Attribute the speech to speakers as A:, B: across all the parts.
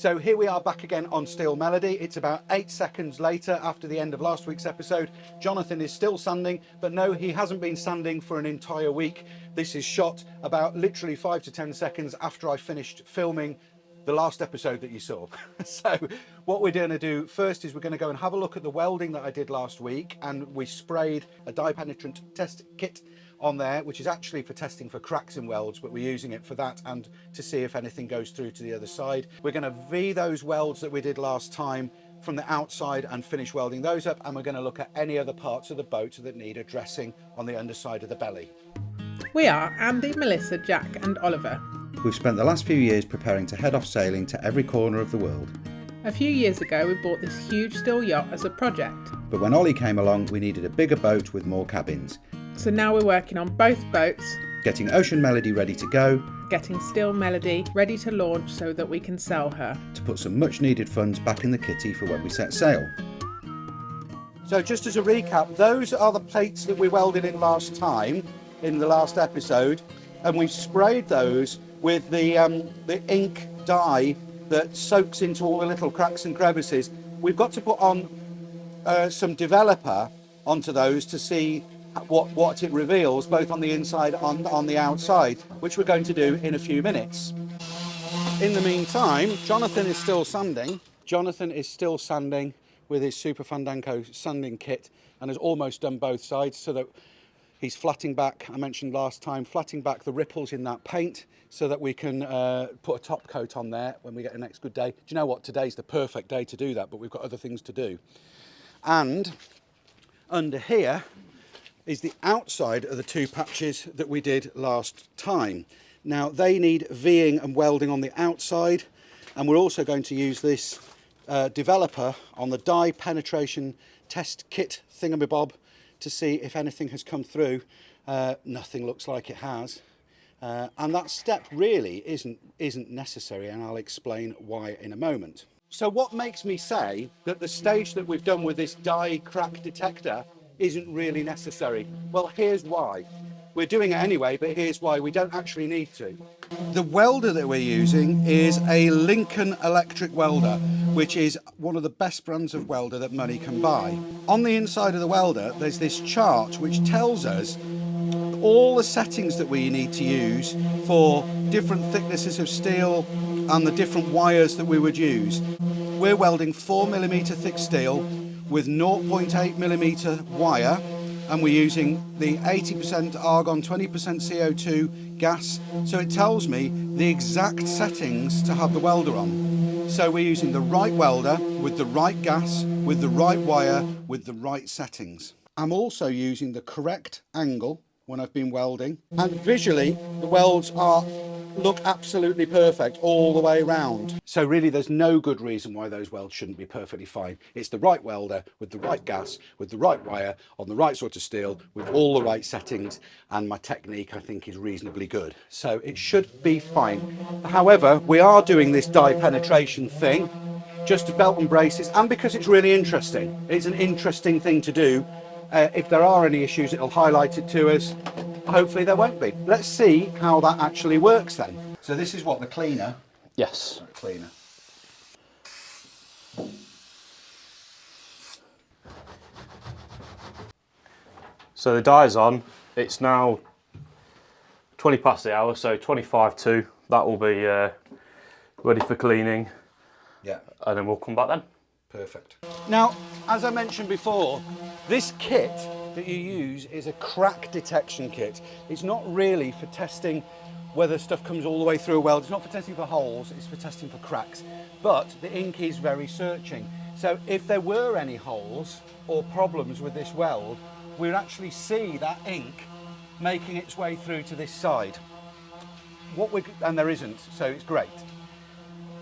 A: So here we are back again on Steel Melody. It's about 8 seconds later after the end of last week's episode. Jonathan is still sanding, but no, he hasn't been sanding for an entire week. This is shot about literally 5 to 10 seconds after I finished filming the last episode that you saw. So what we're going to do first is we're going to go and have a look at the welding that I did last week, and we sprayed a dye penetrant test kit on there, which is actually for testing for cracks in welds, but we're using it for that and to see if anything goes through to the other side. We're going to V those welds that we did last time from the outside and finish welding those up, and we're going to look at any other parts of the boat that need addressing on the underside of the belly.
B: We are Andy, Melissa, Jack and Oliver.
C: We've spent the last few years preparing to head off sailing to every corner of the world.
B: A few years ago we bought this huge steel yacht as a project.
C: But when Ollie came along, we needed a bigger boat with more cabins.
B: So now we're working on both boats,
C: Getting Ocean Melody ready to go,
B: getting Steel Melody ready to launch so that we can sell her.
C: to put some much needed funds back in the kitty for when we set sail.
A: So just as a recap, those are the plates that we welded in last time, in the last episode, and we've sprayed those with the ink dye that soaks into all the little cracks and crevices. We've got to put on some developer onto those to see what it reveals, both on the inside and on the outside, which we're going to do in a few minutes. In the meantime, Jonathan is still sanding. Jonathan is still sanding with his Super Fandango sanding kit and has almost done both sides, so that he's flatting back, I mentioned last time, flatting back the ripples in that paint so that we can put a top coat on there when we get the next good day. Do you know what? Today's the perfect day to do that, but we've got other things to do. And under here is the outside of the two patches that we did last time. Now they need V'ing and welding on the outside, and we're also going to use this developer on the dye penetration test kit thingamabob to see if anything has come through. Nothing looks like it has, and that step really isn't necessary, and I'll explain why in a moment. So what makes me say that the stage that we've done with this dye crack detector isn't really necessary? Well, here's why. We're doing it anyway, but here's why we don't actually need to. The welder that we're using is a Lincoln electric welder, which is one of the best brands of welder that money can buy. On the inside of the welder, there's this chart which tells us all the settings that we need to use for different thicknesses of steel and the different wires that we would use. We're welding 4mm thick steel with 0.8mm wire, and we're using the 80% argon, 20% CO2 gas, so it tells me the exact settings to have the welder on. So we're using the right welder with the right gas, with the right wire, with the right settings. I'm also using the correct angle when I've been welding, and visually the welds look absolutely perfect all the way around. So really there's no good reason why those welds shouldn't be perfectly fine. It's the right welder with the right gas, with the right wire, on the right sort of steel, with all the right settings, and my technique I think is reasonably good. So it should be fine. However, we are doing this dye penetration thing just to belt and braces, and because it's really interesting. It's an interesting thing to do. If there are any issues, it'll highlight it to us. Hopefully there won't be. Let's see how that actually works then. So this is what, the cleaner?
D: Yes.
A: Cleaner.
D: So the dye's on. It's now 20 past the hour, so 25 to. That will be ready for cleaning.
A: Yeah.
D: And then we'll come back then.
A: Perfect. Now, as I mentioned before, this kit that you use is a crack detection kit. It's not really for testing whether stuff comes all the way through a weld. It's not for testing for holes, it's for testing for cracks. But the ink is very searching. So if there were any holes or problems with this weld, we'd actually see that ink making its way through to this side. And there isn't, so it's great.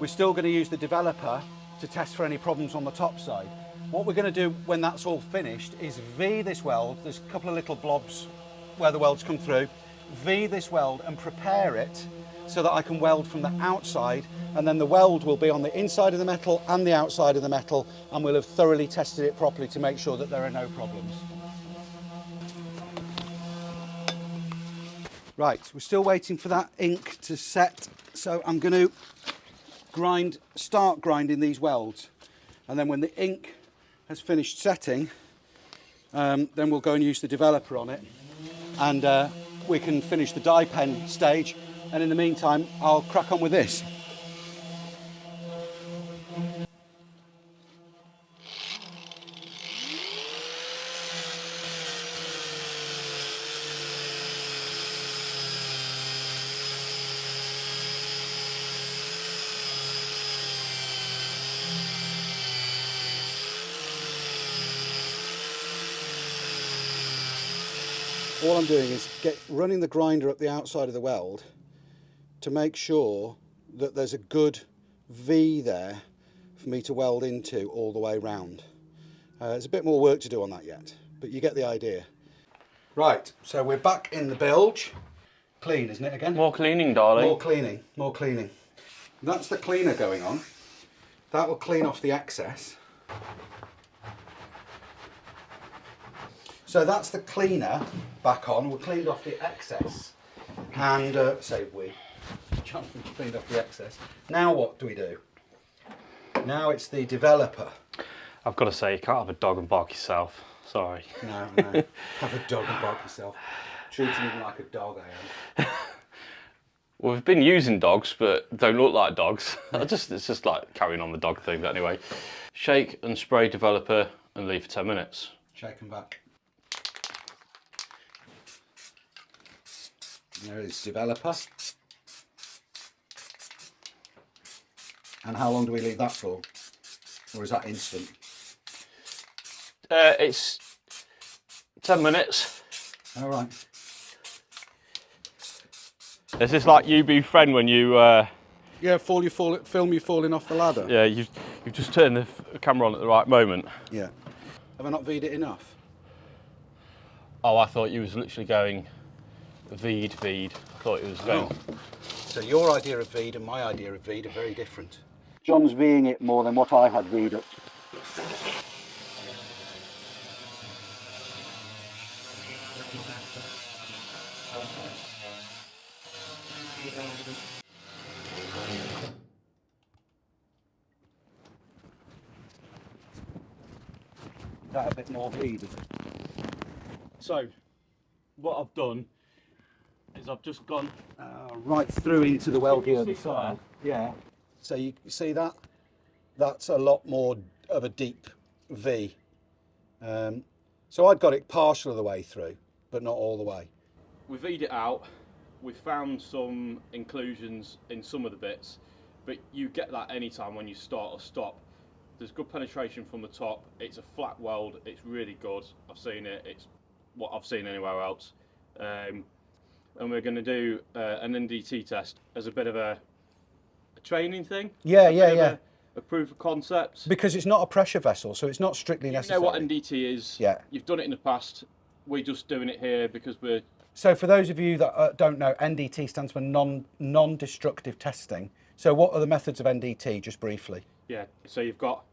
A: We're still going to use the developer to test for any problems on the top side. What we're going to do when that's all finished is V this weld. There's a couple of little blobs where the welds come through. V this weld and prepare it so that I can weld from the outside, and then the weld will be on the inside of the metal and the outside of the metal, and we'll have thoroughly tested it properly to make sure that there are no problems. Right, we're still waiting for that ink to set, so I'm going to start grinding these welds, and then when the ink has finished setting, then we'll go and use the developer on it, and we can finish the die pen stage, and in the meantime I'll crack on with this. All I'm doing is running the grinder up the outside of the weld to make sure that there's a good V there for me to weld into all the way round. There's a bit more work to do on that yet, but you get the idea. Right, so we're back in the bilge. Clean, isn't it again?
D: More cleaning, darling.
A: More cleaning, more cleaning. That's the cleaner going on. That will clean off the excess. So that's the cleaner back on. We cleaned off the excess, and John cleaned off the excess. Now what do we do? Now it's the developer.
D: I've got to say, you can't have a dog and bark yourself. Sorry.
A: No. Have a dog and bark yourself. Treating him like a dog, I am.
D: Well, we've been using dogs, but don't look like dogs. It's just like carrying on the dog thing. But anyway, shake and spray developer and leave for 10 minutes.
A: Shake them back. There is developer. And how long do we leave that for? Or is that instant?
D: It's 10 minutes.
A: All right.
D: Is this like you be friend when you...
A: Yeah, film you falling off the ladder.
D: Yeah, you've just turned the camera on at the right moment.
A: Yeah. Have I not V'd it enough?
D: Oh, I thought you was literally going V'd. I thought it was going...
A: Oh. So your idea of V'd and my idea of V'd are very different. John's V'ing it more than what I had V'd up. That a bit more V'd, is it?
D: So, what I've done is I've just gone
A: right through into the weld gear.
D: See that?
A: Yeah. So you see that? That's a lot more of a deep V. So I'd got it partial of the way through, but not all the way.
D: We've V'd it out. We've found some inclusions in some of the bits, but you get that anytime when you start or stop. There's good penetration from the top. It's a flat weld. It's really good. I've seen it. It's what I've seen anywhere else. And we're going to do an NDT test as a bit of a training thing.
A: Yeah.
D: A proof of concept.
A: Because it's not a pressure vessel, so it's not strictly necessary.
D: You know what NDT is.
A: Yeah.
D: You've done it in the past. We're just doing it here because we're...
A: So for those of you that don't know, NDT stands for non-destructive testing. So what are the methods of NDT, just briefly?
D: Yeah, so you've got,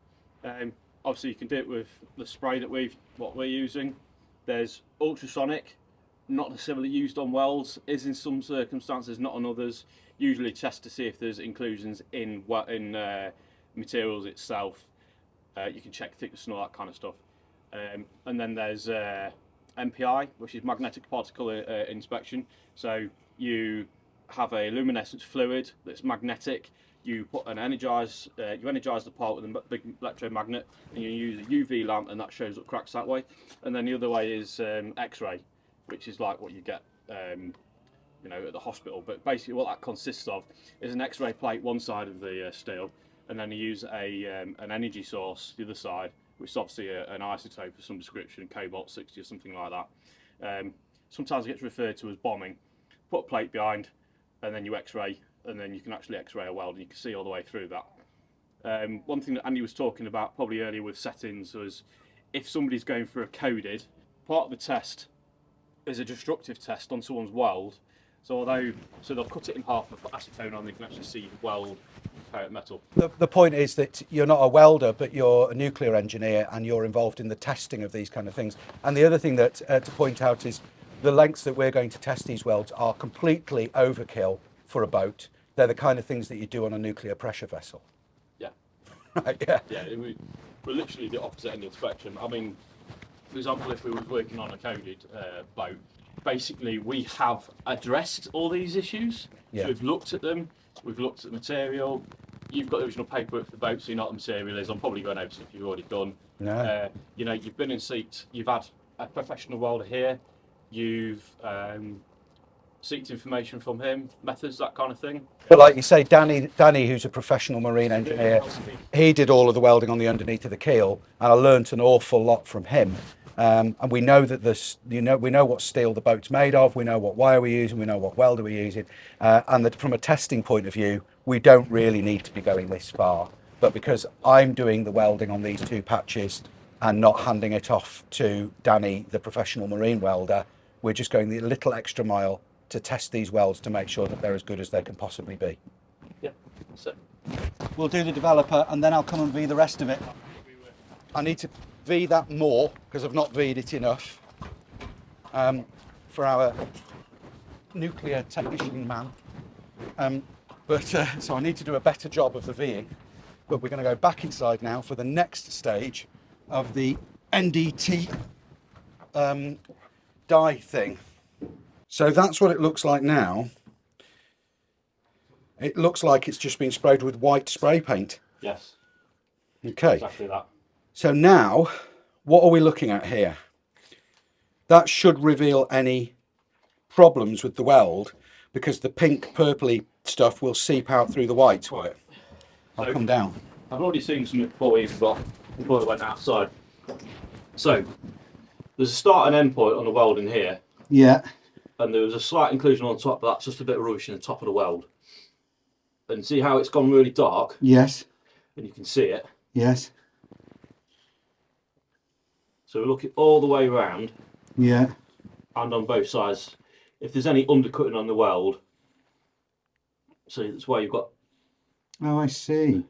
D: obviously you can do it with the spray that we're using. There's ultrasonic, not necessarily used on welds, is in some circumstances, not on others. Usually test to see if there's inclusions in materials itself. You can check thickness and all that kind of stuff. And then there's MPI, which is magnetic particle inspection. So you have a luminescence fluid that's magnetic. You put an energize the part with a big electromagnet, and you use a UV lamp, and that shows up cracks that way. And then the other way is X-ray, which is like what you get, at the hospital. But basically, what that consists of is an X-ray plate one side of the steel, and then you use an energy source the other side, which is obviously an isotope of some description, cobalt 60 or something like that. Sometimes it gets referred to as bombing. Put a plate behind, and then you X-ray, and then you can actually X-ray a weld, and you can see all the way through that. One thing that Andy was talking about probably earlier with settings was if somebody's going for a coded, part of the test is a destructive test on someone's weld. So they'll cut it in half and put acetone on, they can actually see the weld metal.
A: The point is that you're not a welder, but you're a nuclear engineer, and you're involved in the testing of these kind of things. And the other thing that to point out is the lengths that we're going to test these welds are completely overkill for a boat. they're the kind of things that you do on a nuclear pressure vessel.
D: Yeah.
A: Right, yeah.
D: Yeah, we're literally the opposite end of the spectrum. I mean, for example, if we were working on a coded boat, basically we have addressed all these issues.
A: Yeah.
D: So we've looked at them, we've looked at the material. You've got the original paperwork for the boat, so you know what the material is. I'm probably going over stuff you've already done.
A: No.
D: You know, you've been in seat, you've had a professional welder here, you've seeked information from him, methods, that kind of thing.
A: But like you say, Danny, who's a professional marine engineer, he did all of the welding on the underneath of the keel, and I learnt an awful lot from him. And we know that we know what steel the boat's made of, we know what wire we're using, we know what welder we're using, and that from a testing point of view, we don't really need to be going this far. But because I'm doing the welding on these 2 patches and not handing it off to Danny, the professional marine welder, we're just going the little extra mile to test these welds to make sure that they're as good as they can possibly be.
D: Yeah, so.
A: We'll do the developer and then I'll come and V the rest of it. I need to V that more because I've not V'd it enough for our nuclear technician man. So I need to do a better job of the V'ing. But we're going to go back inside now for the next stage of the NDT dye thing. So that's what it looks like now. It looks like it's just been sprayed with white spray paint.
D: Yes.
A: Okay.
D: Exactly that.
A: So now, what are we looking at here? That should reveal any problems with the weld because the pink purpley stuff will seep out through the white. Will it? I'll come down.
D: I've already seen some before we went outside. So there's a start and end point on the welding here.
A: Yeah.
D: And there was a slight inclusion on top, but that's just a bit of rubbish in the top of the weld. And see how it's gone really dark?
A: Yes.
D: And you can see it.
A: Yes.
D: So we're looking all the way around.
A: Yeah.
D: And on both sides. If there's any undercutting on the weld, see that's why you've got.
A: Oh, I see.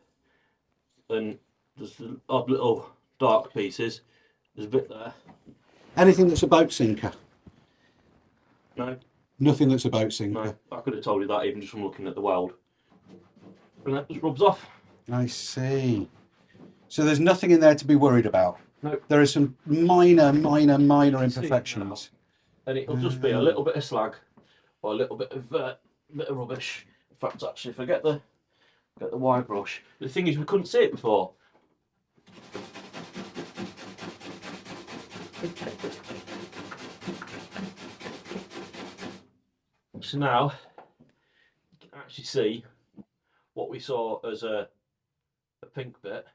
D: And there's the odd little dark pieces. There's a bit there.
A: Anything that's a boat sinker?
D: No.
A: Nothing that's a boat sinker.
D: No. I could have told you that even just from looking at the weld. And that just rubs off.
A: I see. So there's nothing in there to be worried about.
D: No.
A: There are some minor imperfections.
D: And it'll just be a little bit of slag or a little bit of rubbish. In fact, actually, if I get the wire brush, the thing is we couldn't see it before. So now you can actually see what we saw as a pink bit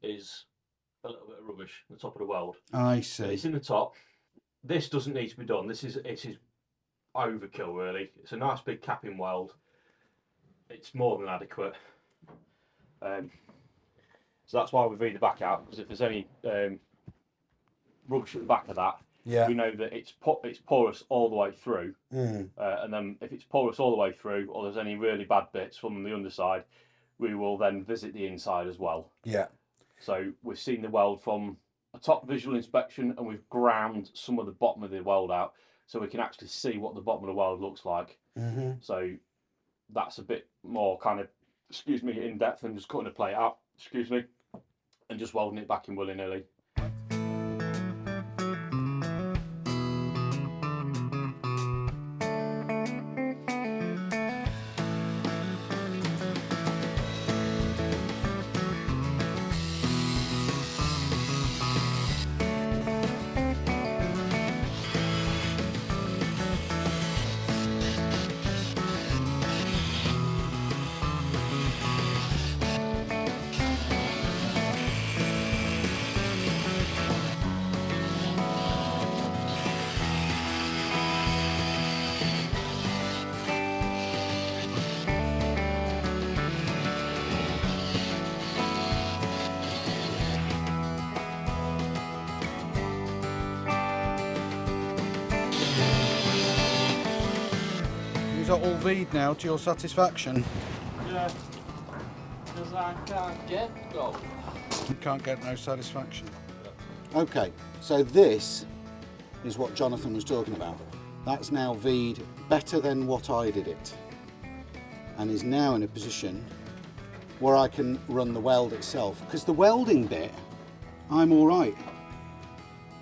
D: is a little bit of rubbish at the top of the weld.
A: I see.
D: It's in the top. This doesn't need to be done. It is overkill, really. It's a nice big capping weld. It's more than adequate. So that's why we V the back out, because if there's any rubbish at the back of that,
A: yeah,
D: we know that it's porous all the way through. And then if it's porous all the way through, or there's any really bad bits from the underside, we will then visit the inside as well.
A: Yeah.
D: So we've seen the weld from a top visual inspection, and we've ground some of the bottom of the weld out, so we can actually see what the bottom of the weld looks like. So that's a bit more kind of, in depth than just cutting a plate out, and just welding it back in willy-nilly.
A: Is that all V'd now to your satisfaction?
D: Yeah, because I can't get gold.
A: You can't get no satisfaction. Okay, so this is what Jonathan was talking about. That's now V'd better than what I did it. and is now in a position where I can run the weld itself. Because the welding bit, I'm all right.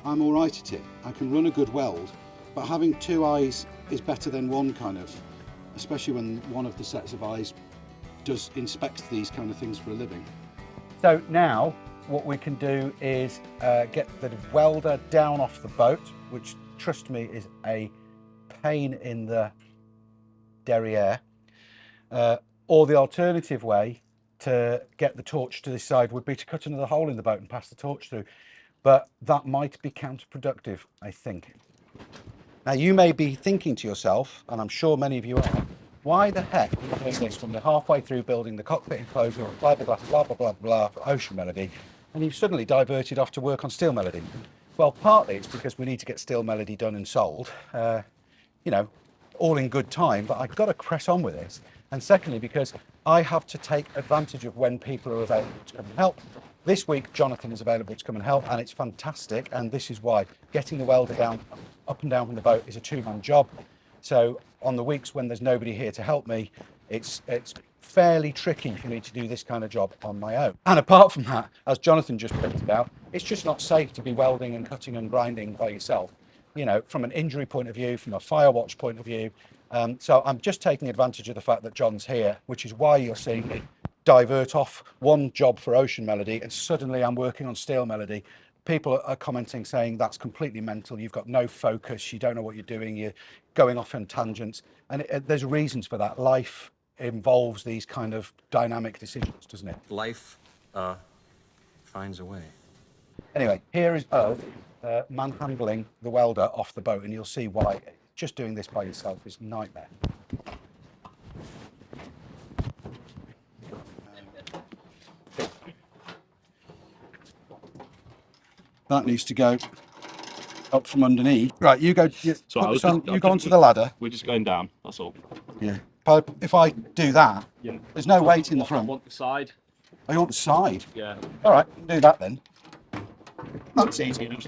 A: I'm all right at it. I can run a good weld, but having two eyes is better than one, kind of, especially when one of the sets of eyes inspects these kind of things for a living. So now what we can do is get the welder down off the boat, which, trust me, is a pain in the derriere. Or the alternative way to get the torch to this side would be to cut another hole in the boat and pass the torch through. But that might be counterproductive, I think. Now you may be thinking to yourself, and I'm sure many of you are, why the heck are you doing this when we're halfway through building the cockpit enclosure or fiberglass, blah, blah, blah, blah, for Ocean Melody, and you've suddenly diverted off to work on Steel Melody? Well, partly it's because we need to get Steel Melody done and sold, you know, all in good time, but I've got to press on with this. And secondly, because I have to take advantage of when people are available to come and help. This week, Jonathan is available to come and help, and it's fantastic. And this is why getting the welder down, up and down from the boat is a two-man job. So on the weeks when there's nobody here to help me, it's fairly tricky for me to do this kind of job on my own. And apart from that, as Jonathan just pointed out, it's just not safe to be welding and cutting and grinding by yourself. You know, from an injury point of view, from a fire watch point of view. So I'm just taking advantage of the fact that John's here, which is why you're seeing me divert off one job for Ocean Melody and suddenly I'm working on Steel Melody. People are commenting saying that's completely mental, you've got no focus, you don't know what you're doing, you're going off on tangents. And there's reasons for that. Life involves these kind of dynamic decisions, doesn't it?
E: Life finds a way.
A: Anyway, here is Earl manhandling the welder off the boat, and you'll see why just doing this by yourself is a nightmare. That needs to go up from underneath. Right, you go. You
D: So
A: go onto the ladder.
D: We're just going down, that's all.
A: Yeah. If I do that,
D: Yeah.
A: there's no weight in the
D: I
A: front.
D: want the side.
A: Oh, you want the side?
D: Yeah.
A: All right, do that then. That's easy enough.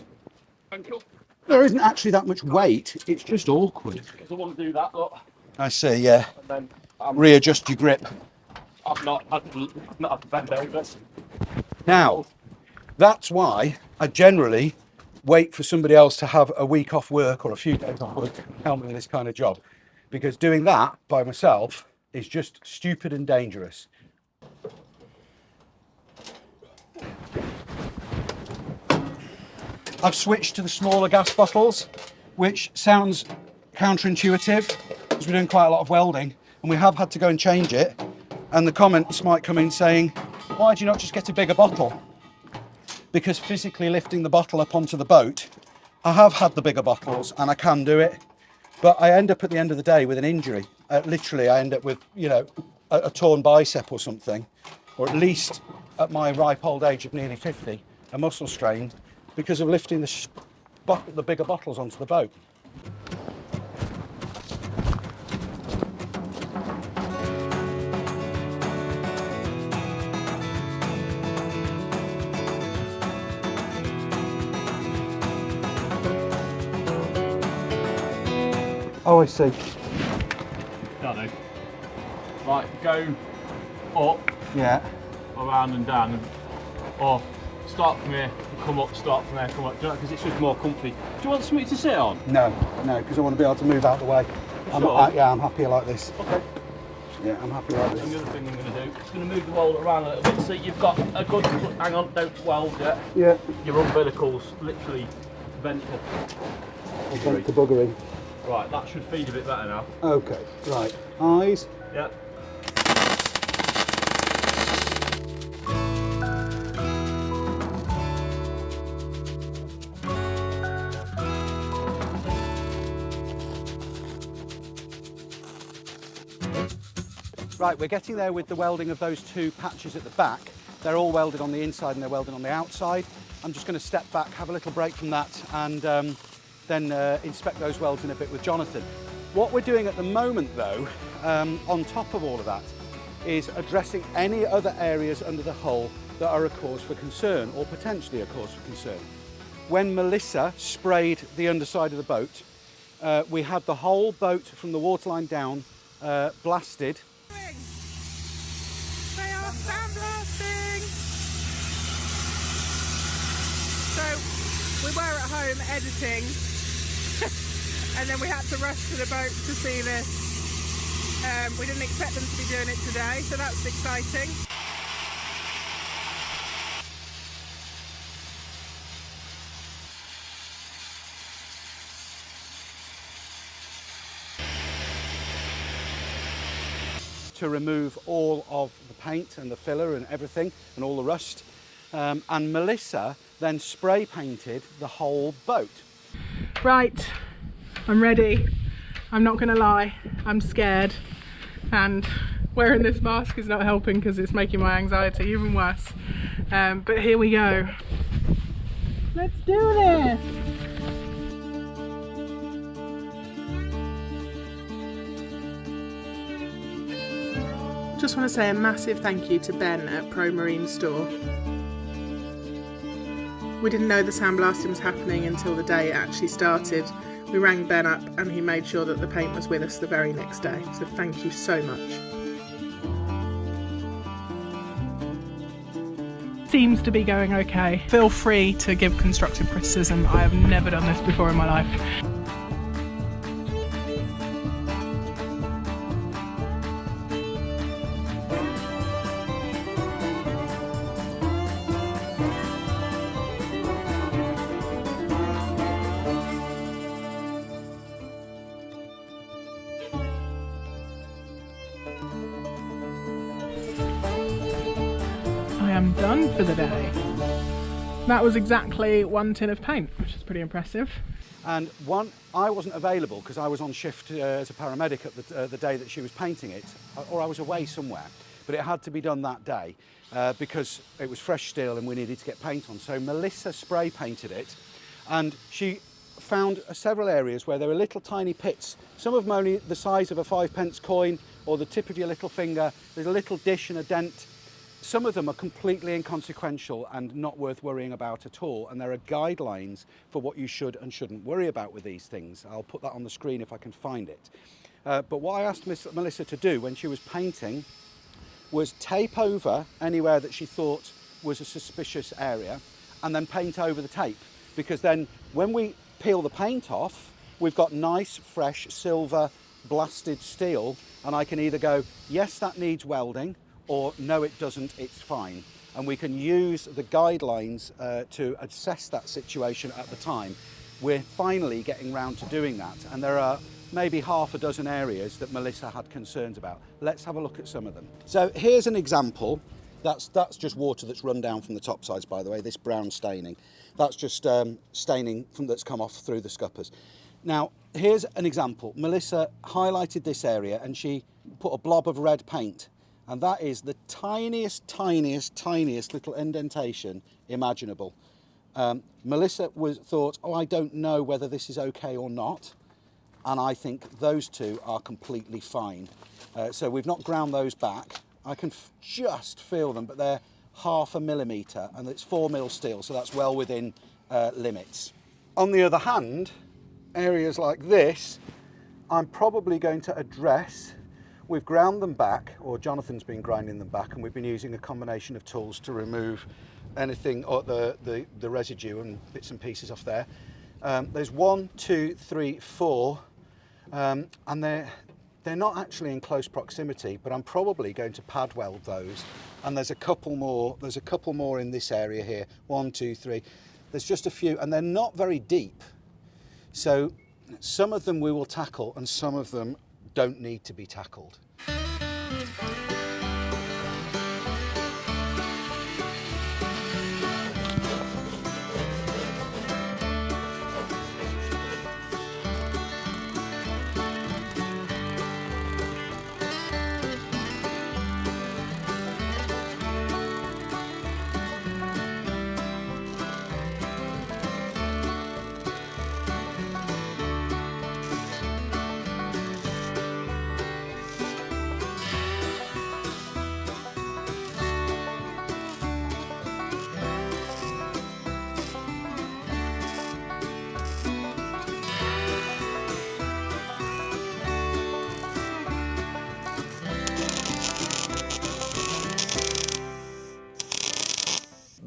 D: Thank you.
A: There isn't actually that much weight. It's just awkward.
D: Because I want to do that, look.
A: I see. Yeah.
D: And then
A: Readjust your grip.
D: I've not had to bend over.
A: Now, that's why I generally wait for somebody else to have a week off work or a few days off work to help me with this kind of job. Because doing that by myself is just stupid and dangerous. I've switched to the smaller gas bottles, which sounds counterintuitive because we're doing quite a lot of welding and we have had to go and change it. And the comments might come in saying, why do you not just get a bigger bottle? Because physically lifting the bottle up onto the boat, I have had the bigger bottles and I can do it, but I end up at the end of the day with an injury. Literally, I end up with, you know, a torn bicep or something, or at least at my ripe old age of nearly 50, a muscle strain because of lifting the bigger bottles onto the boat. Oh, I see.
D: That'll do. Right, go up,
A: Yeah.
D: around and down, or start from here, come up, start from there, come up. Do you know, because it's just more comfy. Do you want something to sit on?
A: No, because I want to be able to move out the way.
D: Sure.
A: Yeah, I'm happier like this.
D: Okay.
A: Yeah, I'm happy like
D: And
A: this.
D: the other thing I'm going to do, it's going to move the welder around a little bit so you've got a good, hang on, don't weld yet.
A: Yeah.
D: Your umbilical's literally bent up.
A: Bent to buggery.
D: Right, that should feed a bit better now.
A: Okay, right. Eyes.
D: Yep.
A: Right, we're getting there with the welding of those two patches at the back. They're all welded on the inside and they're welded on the outside. I'm just going to step back, have a little break from that, and then inspect those welds in a bit with Jonathan. What we're doing at the moment though, on top of all of that, is addressing any other areas under the hull that are a cause for concern, or potentially a cause for concern. When Melissa sprayed the underside of the boat, we had the whole boat from the waterline down blasted
B: doing? They are sandblasting! So, we were at home editing and then we had to rush to the boat to see this. We didn't expect them to be doing it today, so that's exciting.
A: To remove all of the paint and the filler and everything and all the rust. And Melissa then spray painted the whole boat.
B: Right, I'm ready. I'm not gonna lie, I'm scared. And wearing this mask is not helping because it's making my anxiety even worse. But here we go. Let's do this! Just want to say a massive thank you to Ben at Pro Marine Store. We didn't know the sandblasting was happening until the day it actually started. We rang Ben up and he made sure that the paint was with us the very next day. So thank you so much. Seems to be going okay. Feel free to give constructive criticism. I have never done this before in my life. I am done for the day. That was exactly 1 tin of paint, which is pretty impressive.
A: And I wasn't available because I was on shift as a paramedic at the day that she was painting it, or I was away somewhere. But it had to be done that day because it was fresh steel and we needed to get paint on. So Melissa spray painted it, and she found several areas where there were little tiny pits. Some of them only the size of a 5p coin or the tip of your little finger. There's a little dish and a dent. Some of them are completely inconsequential and not worth worrying about at all, and there are guidelines for what you should and shouldn't worry about with these things. I'll put that on the screen if I can find it. But what I asked Melissa to do when she was painting was tape over anywhere that she thought was a suspicious area and then paint over the tape, because then when we peel the paint off, we've got nice fresh silver blasted steel, and I can either go, yes, that needs welding, or no, it doesn't, it's fine. And we can use the guidelines to assess that situation at the time. We're finally getting round to doing that, and there are maybe half a dozen areas that Melissa had concerns about. Let's have a look at some of them. So here's an example. That's just water that's run down from the top sides, by the way, this brown staining. That's just staining that's come off through the scuppers. Now, here's an example. Melissa highlighted this area and she put a blob of red paint. And that is the tiniest little indentation imaginable. Melissa thought, oh, I don't know whether this is okay or not. And I think those two are completely fine. So we've not ground those back. I can just feel them, but they're 0.5 millimetre and it's 4mm steel, so that's well within limits. On the other hand, areas like this, I'm probably going to address. We've ground them back, or Jonathan's been grinding them back, and we've been using a combination of tools to remove anything, or the residue and bits and pieces off there. There's 1, 2, 3, 4, and they're not actually in close proximity, but I'm probably going to pad weld those. And there's a couple more. There's a couple more in this area here. 1, 2, 3. There's just a few, and they're not very deep. So some of them we will tackle, and some of them don't need to be tackled.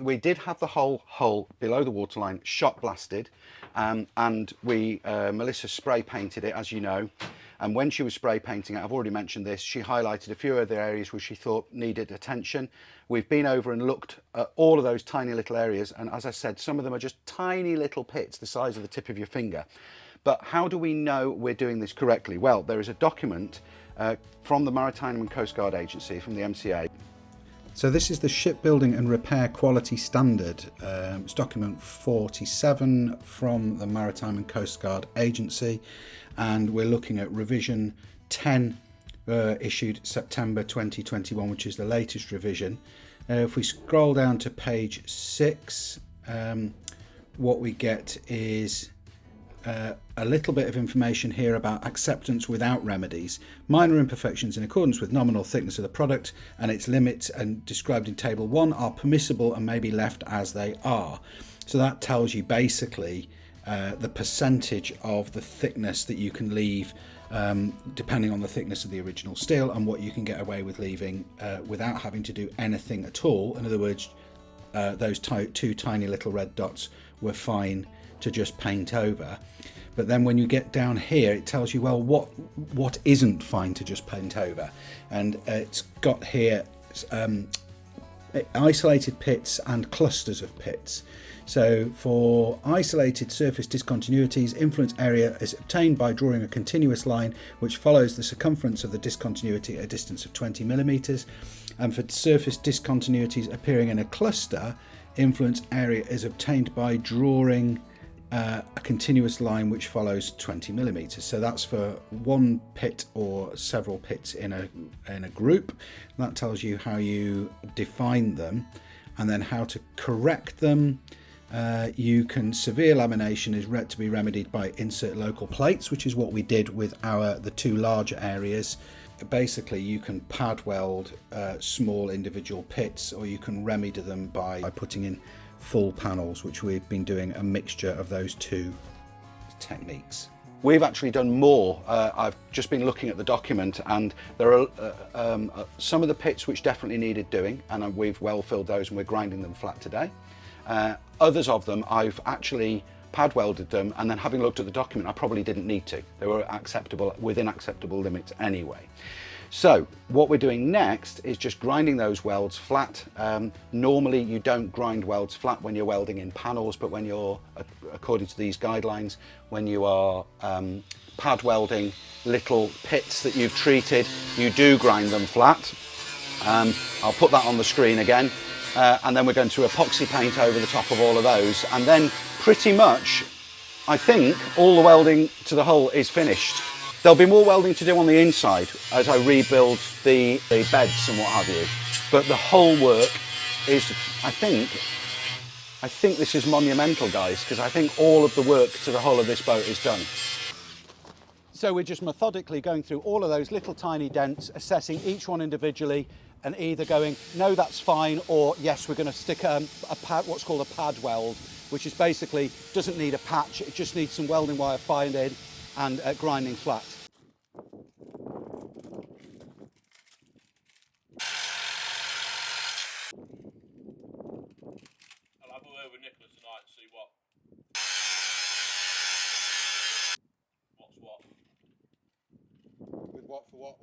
A: we did have the whole hull below the waterline shot blasted, and Melissa spray painted it, as you know. And when she was spray painting it, I've already mentioned this, she highlighted a few other areas which she thought needed attention. We've been over and looked at all of those tiny little areas, and as I said, some of them are just tiny little pits the size of the tip of your finger. But how do we know we're doing this correctly? Well, there is a document from the Maritime and Coast Guard Agency, from the MCA.
C: So this is the Shipbuilding and Repair Quality Standard. It's document 47 from the Maritime and Coast Guard Agency, and we're looking at revision 10 issued September 2021, which is the latest revision. If we scroll down to page 6, what we get is a little bit of information here about acceptance without remedies. Minor imperfections in accordance with nominal thickness of the product and its limits, and described in table 1, are permissible and may be left as they are. So that tells you basically the percentage of the thickness that you can leave, depending on the thickness of the original steel, and what you can get away with leaving without having to do anything at all. In other words, those two tiny little red dots were fine to just paint over. But then when you get down here, it tells you, well, what isn't fine to just paint over. And it's got here isolated pits and clusters of pits. So for isolated surface discontinuities, influence area is obtained by drawing a continuous line which follows the circumference of the discontinuity at a distance of 20 millimeters. And for surface discontinuities appearing in a cluster, influence area is obtained by drawing a continuous line which follows 20 millimeters. So that's for one pit or several pits in a group. That tells you how you define them, and then how to correct them. You can, severe lamination is to be remedied by insert local plates, which is what we did with the two larger areas. Basically, you can pad weld small individual pits, or you can remedy them by putting in full panels, which we've been doing a mixture of those two techniques.
A: We've actually done more. I've just been looking at the document, and there are some of the pits which definitely needed doing, and we've well filled those and we're grinding them flat today. Others of them I've actually pad welded them, and then having looked at the document, I probably didn't need to. They were within acceptable limits anyway. So what we're doing next is just grinding those welds flat. Normally you don't grind welds flat when you're welding in panels, but when you're, according to these guidelines, when you are pad welding little pits that you've treated, you do grind them flat. I'll put that on the screen again. And then we're going to epoxy paint over the top of all of those, and then pretty much I think all the welding to the hull is finished. There'll be more welding to do on the inside as I rebuild the beds and what have you, but the whole work is, I think this is monumental, guys, because I think all of the work to the hull of this boat is done. So we're just methodically going through all of those little tiny dents, assessing each one individually, and either going, no, that's fine, or yes, we're going to stick what's called a pad weld, which is basically doesn't need a patch, it just needs some welding wire fired in and grinding flat.
D: I'll have a word with Nicholas tonight to see what's what.
A: With what for what?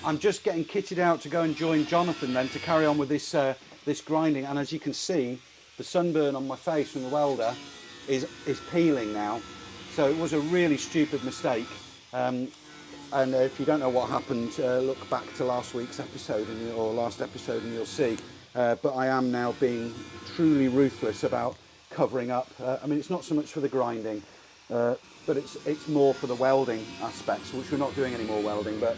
A: I'm just getting kitted out to go and join Jonathan then to carry on with this this grinding, and as you can see, the sunburn on my face from the welder is peeling now, so it was a really stupid mistake. And if you don't know what happened, look back to last week's episode or last episode and you'll see. But I am now being truly ruthless about covering up. I mean, it's not so much for the grinding, but it's more for the welding aspects, which we're not doing any more welding, but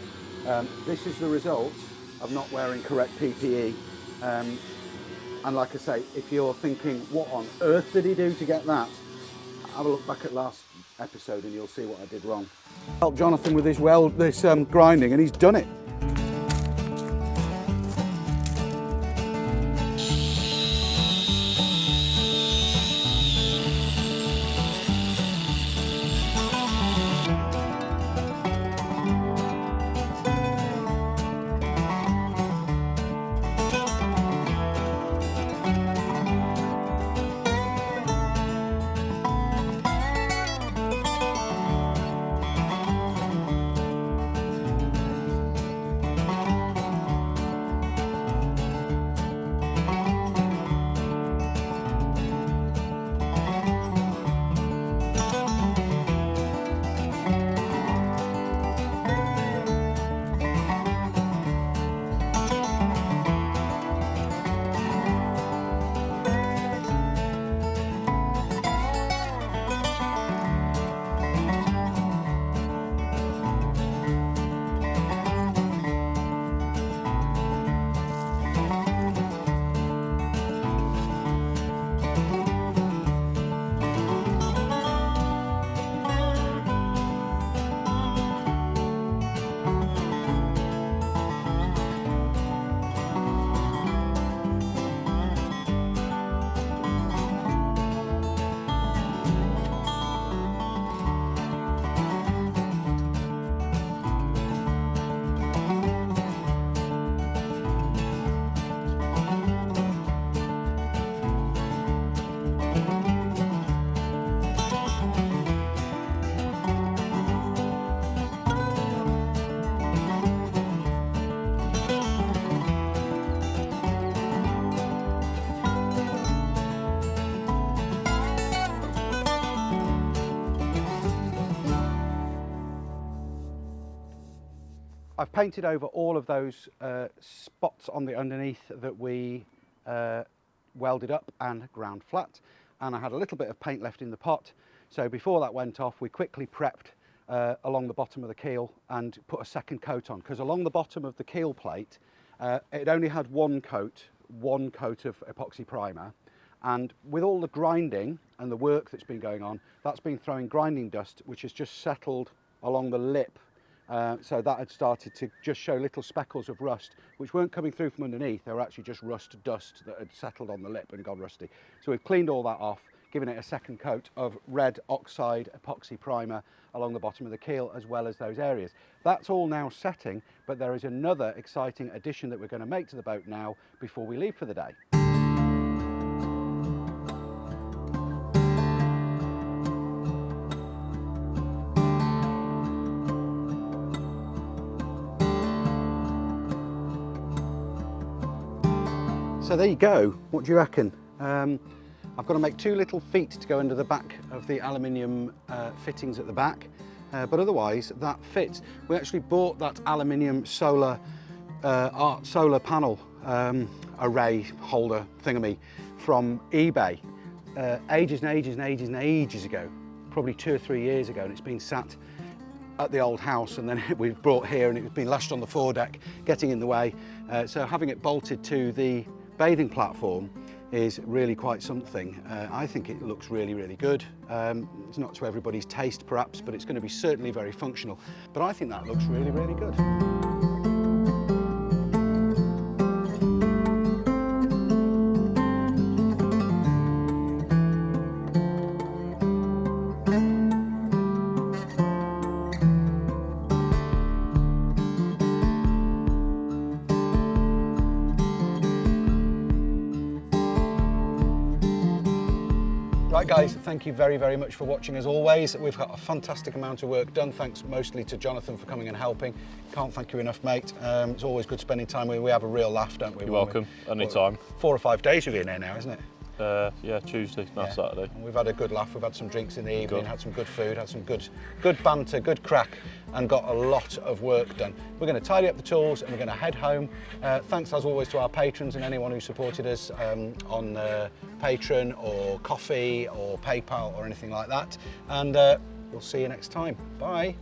A: This is the result of not wearing correct PPE. And like I say, if you're thinking, what on earth did he do to get that? Have a look back at last episode and you'll see what I did wrong. Helped Jonathan with his grinding, and he's done it. I've painted over all of those spots on the underneath that we welded up and ground flat, and I had a little bit of paint left in the pot, so before that went off we quickly prepped along the bottom of the keel and put a second coat on, because along the bottom of the keel plate it only had one coat of epoxy primer, and with all the grinding and the work that's been going on, that's been throwing grinding dust which has just settled along the lip. So that had started to just show little speckles of rust, which weren't coming through from underneath, they were actually just rust dust that had settled on the lip and gone rusty. So we've cleaned all that off, given it a second coat of red oxide epoxy primer along the bottom of the keel, as well as those areas. That's all now setting, but there is another exciting addition that we're going to make to the boat now before we leave for the day. So there you go, what do you reckon? I've got to make two little feet to go under the back of the aluminium fittings at the back, but otherwise that fits. We actually bought that aluminium solar panel array holder thingamy from eBay ages and ages and ages and ages ago, probably 2 or 3 years ago, and it's been sat at the old house, and then we've brought here and it's been lashed on the foredeck, getting in the way. So having it bolted to the bathing platform is really quite something. I think it looks really, really good. It's not to everybody's taste perhaps, but it's going to be certainly very functional. But I think that looks really, really good. Right guys, thank you very, very much for watching as always. We've got a fantastic amount of work done, thanks mostly to Jonathan for coming and helping. Can't thank you enough, mate. It's always good spending time with you. We have a real laugh, don't we?
E: You're welcome, anytime.
C: 4 or 5 days we've been here now, isn't it?
E: Yeah, Tuesday, not Saturday.
C: And we've had a good laugh, we've had some drinks in the evening, had some good food, had some good banter, good crack, and got a lot of work done. We're going to tidy up the tools and we're going to head home. Thanks as always to our patrons and anyone who supported us on Patreon or Coffee or PayPal or anything like that. And we'll see you next time. Bye.